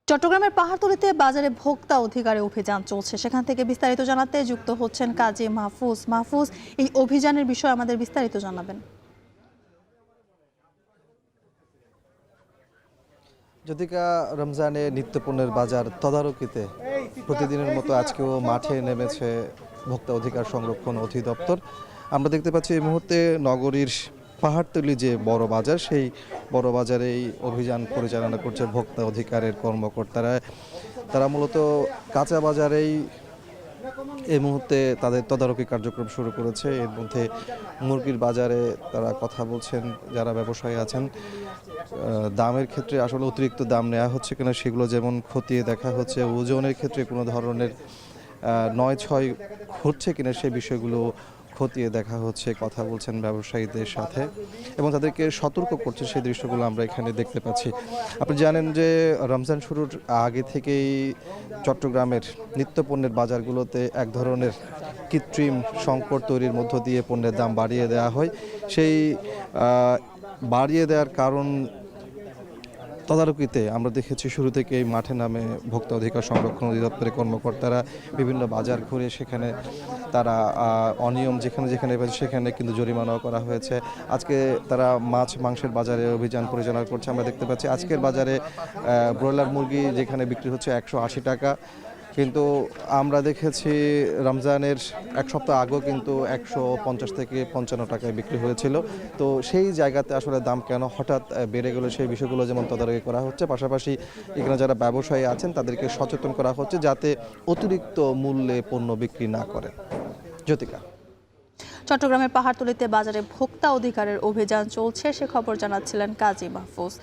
চট্টগ্রামের পাহাড়তলীতে বাজারে ভোক্তা অধিকারে অভিযান চলছে। সেখান থেকে বিস্তারিত জানাতে যুক্ত হচ্ছেন কাজী মাহফুজ। মাহফুজ, এই অভিযানের বিষয়ে আমাদের বিস্তারিত জানাবেন। যদিকা রমজানে নিত্যপণ্যের বাজার তদারকিতে প্রতিদিনের মতো আজকেও মাঠে নেমেছে ভোক্তা অধিকার সংরক্ষণ অধিদপ্তর। আমরা দেখতে পাচ্ছি এই মুহূর্তে নগরীর পাহাড়তলী যে বড় বাজার, সেই বড় বাজারেই অভিযান পরিচালনা করছে ভোক্তা অধিকারের কর্মকর্তারা। তারা মূলত কাঁচা বাজারেই এই মুহূর্তে তাদের তদারকি কার্যক্রম শুরু করেছে। এর মধ্যে মুরগির বাজারে তারা কথা বলছেন, যারা ব্যবসায়ী আছেন দামের ক্ষেত্রে আসলে অতিরিক্ত দাম নেওয়া হচ্ছে কিনা সেগুলো যেমন খতিয়ে দেখা হচ্ছে। ওজনের ক্ষেত্রে কোনো ধরনের নয় ছয় হচ্ছে কিনা সেই বিষয়গুলো খতিয়ে দেখা হচ্ছে। কথা বলছেন ব্যবসায়ীদের সাথে এবং তাদেরকে সতর্ক করছে, সেই দৃশ্যগুলো আমরা এখানে দেখতে পাচ্ছি। আপনি জানেন যে রমজান শুরুর আগে থেকেই চট্টগ্রামের নিত্যপণ্যের বাজারগুলোতে এক ধরনের কৃত্রিম সংকট তৈরির মধ্য দিয়ে পণ্যের দাম বাড়িয়ে দেওয়া হয়। সেই বাড়িয়ে দেওয়ার কারণ তদারকিতে আমরা দেখেছি শুরু থেকেই মাঠে নামে ভোক্তা অধিকার সংরক্ষণ অধিদপ্তরের কর্মকর্তারা বিভিন্ন বাজার ঘুরে সেখানে তারা অনিয়ম যেখানে যেখানে সেখানে কিন্তু জরিমানাও করা হয়েছে। আজকে তারা মাছ মাংসের বাজারে অভিযান পরিচালনা করছে। আমরা দেখতে পাচ্ছি আজকের বাজারে ব্রয়লার মুরগি যেখানে বিক্রি হচ্ছে 180 টাকা, কিন্তু আমরা দেখেছি রমজানের এক সপ্তাহ আগেও কিন্তু 150 থেকে 55 টাকায় বিক্রি হয়েছিল। তো সেই জায়গাতে আসলে দাম কেন হঠাৎ বেড়ে গেল সেই বিষয়গুলো যেমন তদারকি করা হচ্ছে, পাশাপাশি এখানে যারা ব্যবসায়ী আছেন তাদেরকে সচেতন করা হচ্ছে যাতে অতিরিক্ত মূল্যে পণ্য বিক্রি না করে। জ্যোতিকা, চট্টগ্রামের পাহাড়তলীতে বাজারে ভোক্তা অধিকারের অভিযান চলছে, সে খবর জানাচ্ছিলেন কাজী মাহফুজ।